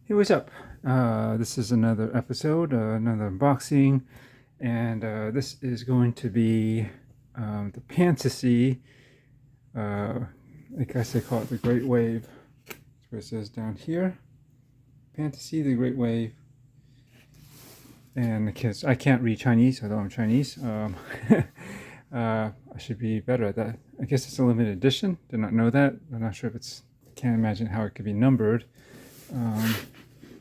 Hey, what's up? This is another episode, another unboxing, and this is going to be the Pantasy. Uh, I guess they call it the Great Wave. That's what it says down here. Pantasy, the Great Wave. And because I can't read Chinese, although I'm Chinese, I should be better at that. I guess it's a limited edition. Did not know that. I'm not sure if it's. Can't imagine how it could be numbered.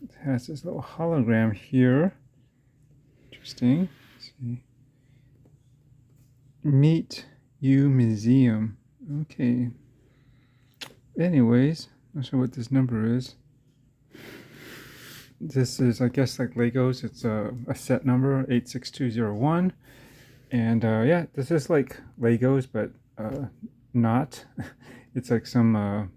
It has this little hologram here. Interesting. Let's see. Meet You Museum. Okay. Anyways, not sure what this number is. This is, I guess, like Legos. It's a set number, 86201. And yeah, this is like Legos, but not. It's like some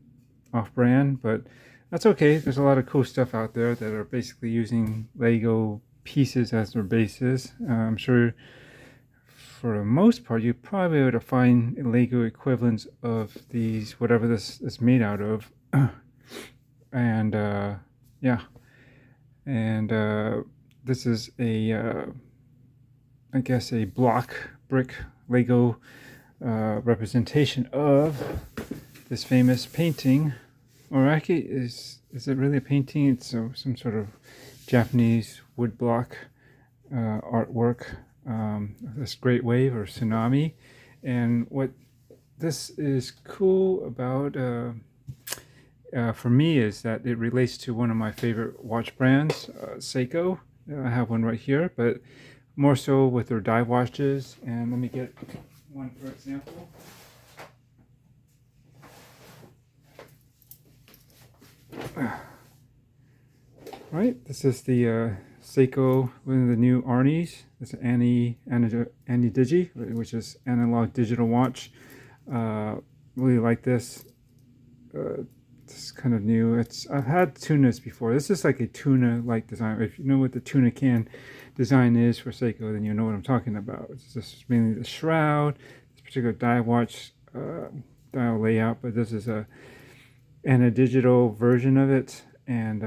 off-brand, but that's okay. There's a lot of cool stuff out there that are basically using Lego pieces as their bases. I'm sure for the most part, you probably be able to find Lego equivalents of these, whatever this is made out of. And yeah, and this is I guess, a block brick Lego representation of this famous painting. Or actually, is it really a painting? It's some sort of Japanese woodblock artwork of this great wave or tsunami. And what this is cool about for me is that it relates to one of my favorite watch brands, Seiko. I have one right here, but more so with their dive watches. And let me get one for example. Right, this is the Seiko, one of the new Arnis. It's an Ani Digi, which is analog digital watch. Really like this. This is kind of new. I've had tunas before. This is like a tuna-like design. If you know what the tuna can design is for Seiko, then you know what I'm talking about. This is mainly the shroud, this particular dive watch dial layout, but this is a digital version of it, and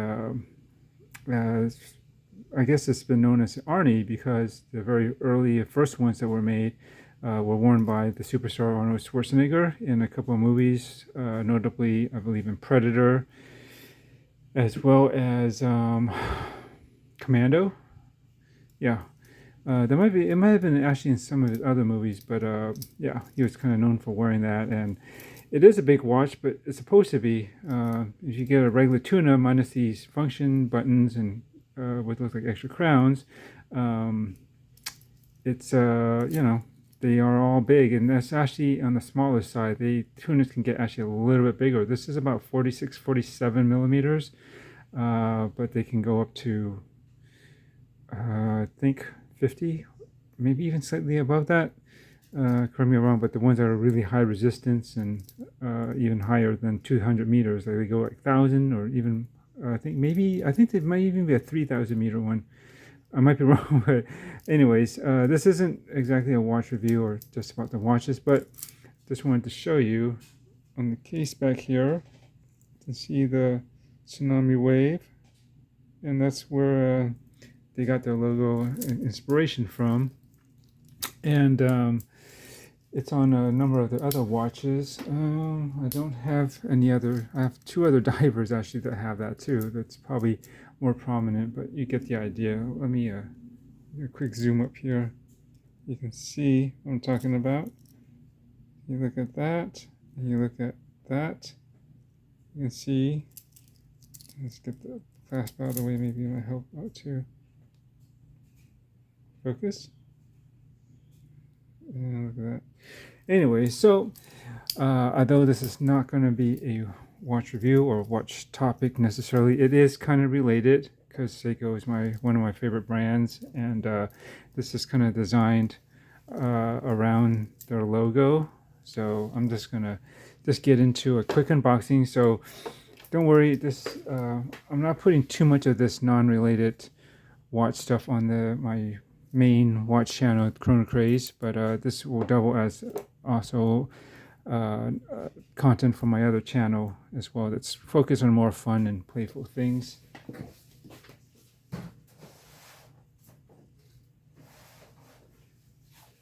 I guess it's been known as Arnie because the very early first ones that were made were worn by the superstar Arnold Schwarzenegger in a couple of movies, notably, I believe, in Predator, as well as Commando. Yeah, it might have been actually in some of his other movies, but yeah, he was kind of known for wearing that. And it is a big watch, but it's supposed to be. If you get a regular tuna minus these function buttons and what looks like extra crowns, it's they are all big, and that's actually on the smaller side. The tunas can get actually a little bit bigger. This is about 46, 47 millimeters, but they can go up to I think 50, maybe even slightly above that. Correct me wrong, but the ones that are really high resistance and even higher than 200 meters, like they go like 1,000 or even I think there might even be a 3,000 meter one. I might be wrong, but anyways, this isn't exactly a watch review or just about the watches, but just wanted to show you on the case back here to see the tsunami wave, and that's where they got their logo inspiration from. And it's on a number of the other watches. I don't have any other. I have two other divers actually that have that too. That's probably more prominent, but you get the idea. Let me do a quick zoom up here. You can see what I'm talking about. You look at that, and you look at that. You can see. Let's get the clasp out of the way. Maybe it might help out too. Focus. And look at that. Anyway, so although this is not going to be a watch review or watch topic necessarily, it is kind of related because Seiko is one of my favorite brands, and this is kind of designed around their logo. So I'm just gonna get into a quick unboxing. So don't worry, I'm not putting too much of this non-related watch stuff on my main watch channel, Chrono Craze, but this will double as also content from my other channel as well that's focused on more fun and playful things.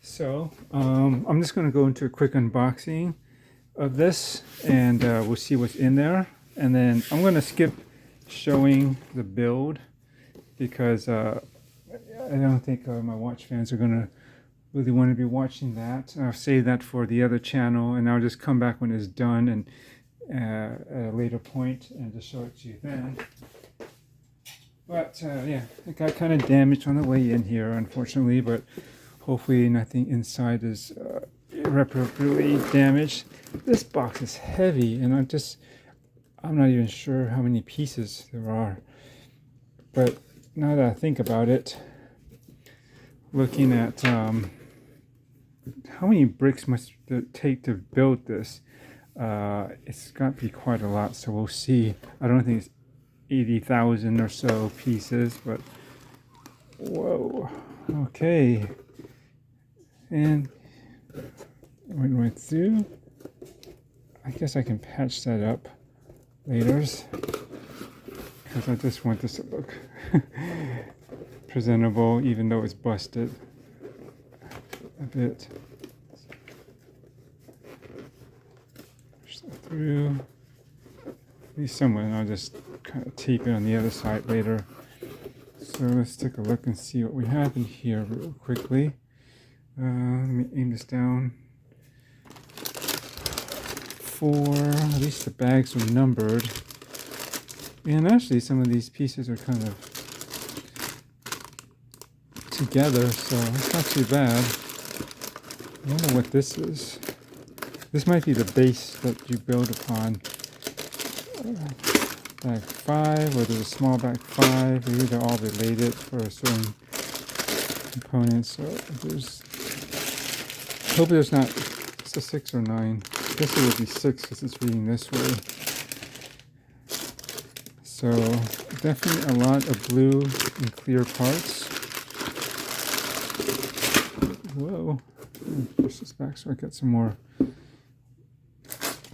So I'm just going to go into a quick unboxing of this, and we'll see what's in there. And then I'm going to skip showing the build because I don't think my watch fans are going to really want to be watching that. I'll save that for the other channel, and I'll just come back when it's done and at a later point and just show it to you then. But yeah, it got kind of damaged on the way in here, unfortunately, but hopefully nothing inside is irreparably damaged. This box is heavy, and I'm not even sure how many pieces there are. But now that I think about it, looking at how many bricks must it take to build this, it's got to be quite a lot, so we'll see. I don't think it's 80,000 or so pieces, but whoa, okay. And went right through. I guess I can patch that up later because I just want this to look presentable, even though it's busted a bit. Push that through. Maybe somewhere, and I'll just kind of tape it on the other side later. So let's take a look and see what we have in here real quickly. Let me aim this down. At least the bags are numbered. And actually some of these pieces are kind of together, so it's not too bad. I don't know what this is. This might be the base that you build upon. Bag 5, or there's a small bag 5. Maybe they're all related for a certain component. So there's, hope there's not, it's a 6 or 9. I guess it would be 6 because it's reading this way. So definitely a lot of blue and clear parts. Whoa. Push this back so I get some more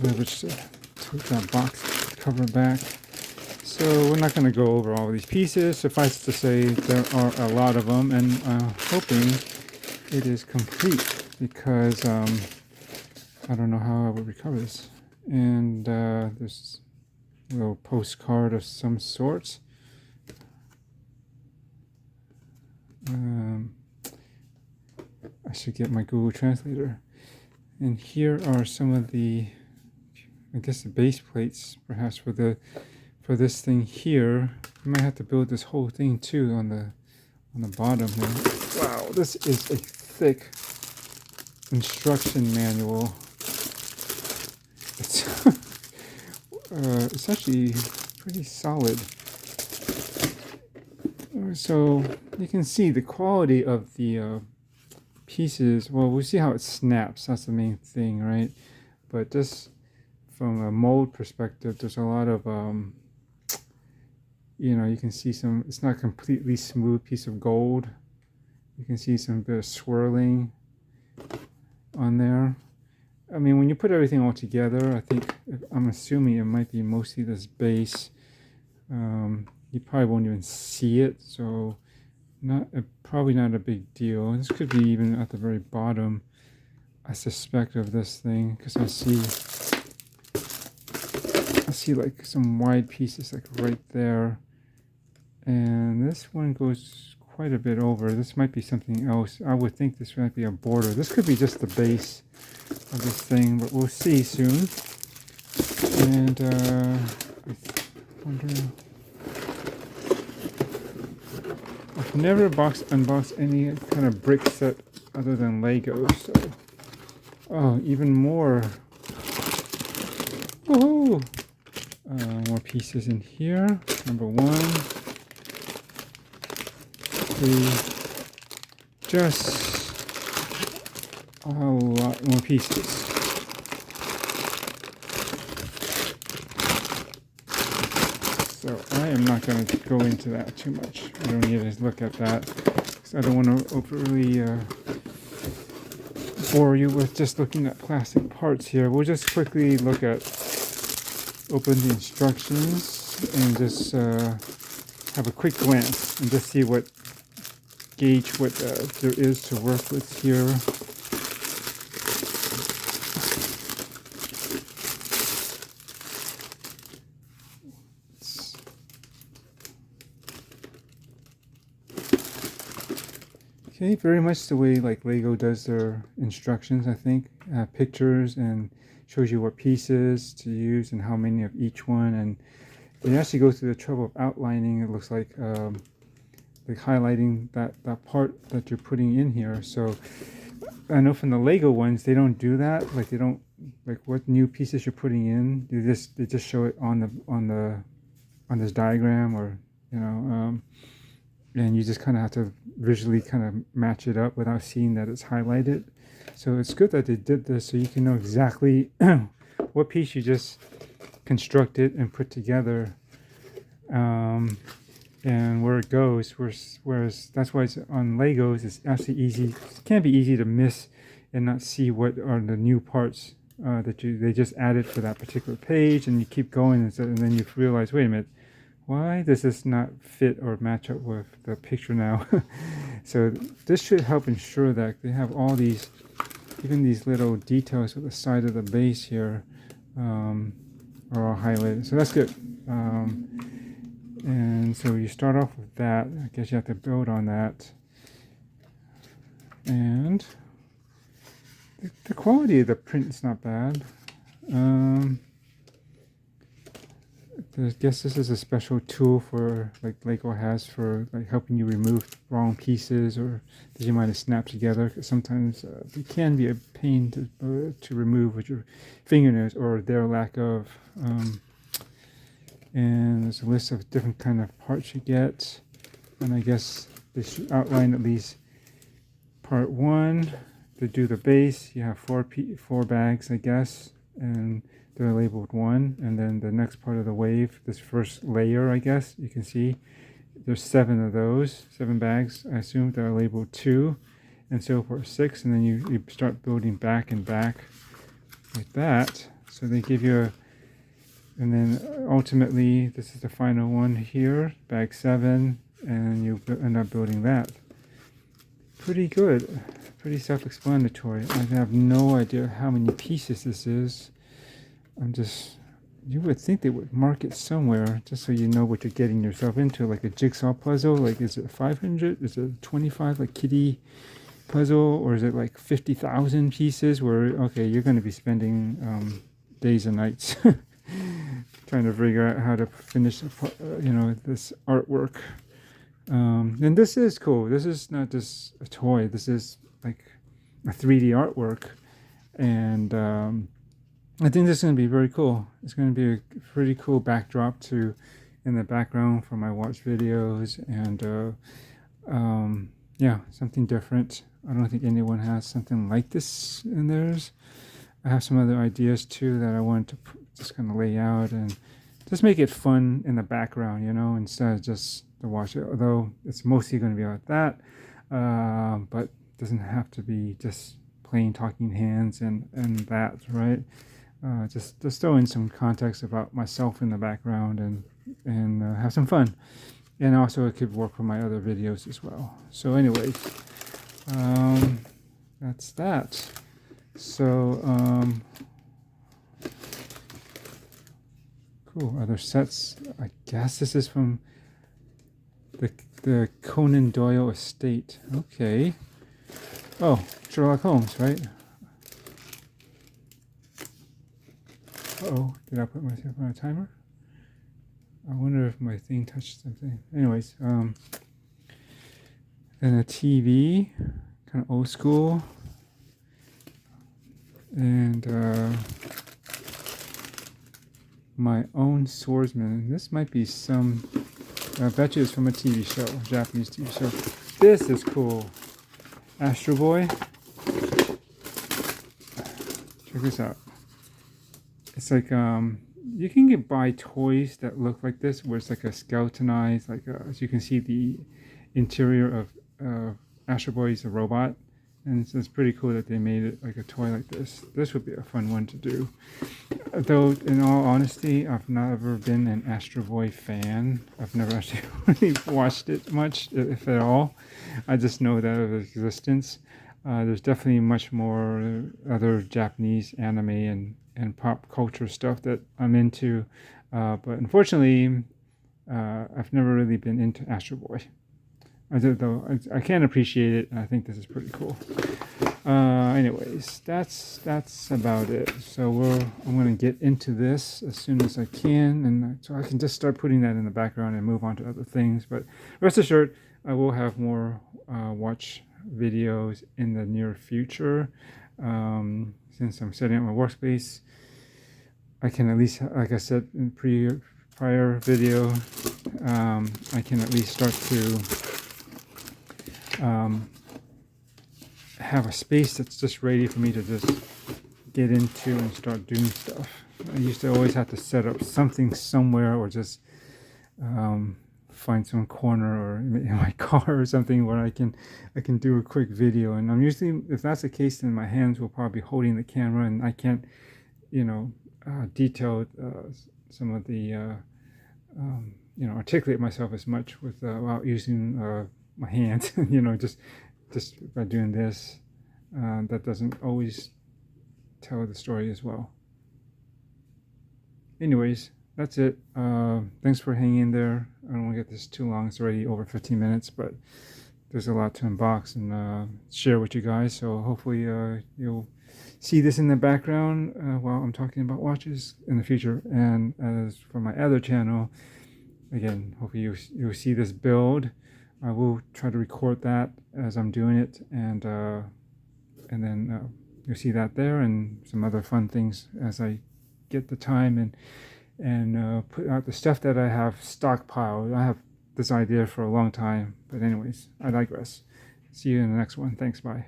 leverage to take that box cover back. So we're not going to go over all of these pieces. Suffice to say there are a lot of them, and I'm hoping it is complete because I don't know how I would recover this. And there's a little postcard of some sorts. I should get my Google Translator. And here are some of the, I guess, the base plates, perhaps for this thing here. I might have to build this whole thing too on the bottom here. Wow, this is a thick instruction manual. It's actually pretty solid. So you can see the quality of the pieces. Well, we'll see how it snaps. That's the main thing, right? But just from a mold perspective, there's a lot of you can see some, it's not completely smooth piece of gold. You can see some bit of swirling on there. I mean, when you put everything all together, I'm assuming it might be mostly this base. You probably won't even see it, so probably not a big deal. This could be even at the very bottom, I suspect, of this thing, because I see like some wide pieces like right there, and this one goes quite a bit over. This might be something else. I would think this might be a border. This could be just the base of this thing, but we'll see soon. And I wonder, I've never unboxed any kind of brick set other than Lego, so oh, even more. Woohoo! More pieces in here. Number 1, 3, just a lot more pieces. So I am not going to go into that too much. I don't need to look at that because I don't want to overly bore you with just looking at plastic parts here. We'll just quickly open the instructions and just have a quick glance and just see what gauge what there is to work with here. Okay, very much the way like Lego does their instructions, I think. Pictures and shows you what pieces to use and how many of each one, and they actually go through the trouble of outlining, it looks like highlighting that part that you're putting in here. So I know from the Lego ones, they don't do that. Like they don't, like what new pieces you're putting in, they just show it on this diagram, or and you just kind of have to visually kind of match it up without seeing that it's highlighted. So it's good that they did this, so you can know exactly what piece you just constructed and put together, and where it goes. Whereas that's why it's on Legos, it's actually easy. It can be easy to miss and not see what are the new parts that they just added for that particular page, and you keep going, and then you realize, wait a minute, why does this not fit or match up with the picture now? So this should help ensure that they have all these, even these little details at the side of the base here are all highlighted. So that's good. And so you start off with that. I guess you have to build on that. And the quality of the print is not bad. I guess this is a special tool for, like Lego has, for like helping you remove wrong pieces or that you might have snapped together. Because sometimes it can be a pain to remove with your fingernails or their lack of. And there's a list of different kind of parts you get, and I guess they should outline at least part one. To do the base, you have four bags, I guess, and they're labeled 1, and then the next part of the wave, this first layer, I guess, you can see there's 7 of those, 7 bags, I assume, that are labeled 2, and so for 6, and then you start building back and back like that. So they give you and then ultimately, this is the final one here, bag 7, and you end up building that. Pretty good, pretty self-explanatory. I have no idea how many pieces this is. You would think they would mark it somewhere, just so you know what you're getting yourself into, like a jigsaw puzzle. Like, is it 500? Is it 25, like kitty puzzle? Or is it like 50,000 pieces where, okay, you're going to be spending days and nights trying to figure out how to finish, this artwork. And this is cool. This is not just a toy. This is like a 3D artwork. And I think this is going to be very cool. It's going to be a pretty cool backdrop in the background for my watch videos. And yeah, something different. I don't think anyone has something like this in theirs. I have some other ideas too that I want to just kind of lay out and just make it fun in the background, instead of just to watch it. Although it's mostly going to be about that, but it doesn't have to be just plain talking hands and that, right? Just throw in some context about myself in the background and have some fun. And also it could work for my other videos as well. So anyways, that's that. So, cool. Other sets. I guess this is from the Conan Doyle estate. Okay. Oh, Sherlock Holmes, right? Uh-oh, did I put myself on a timer? I wonder if my thing touched something. Anyways, and a TV, kind of old school. And my own swordsman. This might be I bet you it's from a TV show, a Japanese TV show. This is cool. Astro Boy. Check this out. It's like, you can buy toys that look like this, where it's like a skeletonized, as you can see the interior of Astro Boy is a robot. And it's pretty cool that they made it like a toy like this. This would be a fun one to do. Though, in all honesty, I've never been an Astro Boy fan. I've never actually really watched it much, if at all. I just know that of its existence. There's definitely much more other Japanese anime and pop culture stuff that I'm into. But unfortunately, I've never really been into Astro Boy. Though I can appreciate it, and I think this is pretty cool. Anyways, that's about it. So I'm gonna get into this as soon as I can, and so I can just start putting that in the background and move on to other things. But rest assured, I will have more watch videos in the near future. Since I'm setting up my workspace, I can at least, like I said in prior video, I can at least start to have a space that's just ready for me to just get into and start doing stuff. I used to always have to set up something somewhere, or just find some corner or in my car or something where I can do a quick video. And I'm usually, if that's the case, then my hands will probably be holding the camera, and I can't, detail some of the articulate myself as much without using my hands. Just by doing this, that doesn't always tell the story as well. Anyways, that's it. Thanks for hanging in there. I don't want to get this too long. It's already over 15 minutes, but there's a lot to unbox and share with you guys. So hopefully you'll see this in the background while I'm talking about watches in the future. And as for my other channel, again, hopefully you'll see this build. I will try to record that as I'm doing it, and then you'll see that there, and some other fun things as I get the time and put out the stuff that I have stockpiled. I have this idea for a long time, but anyways, I digress. See you in the next one. Thanks, bye.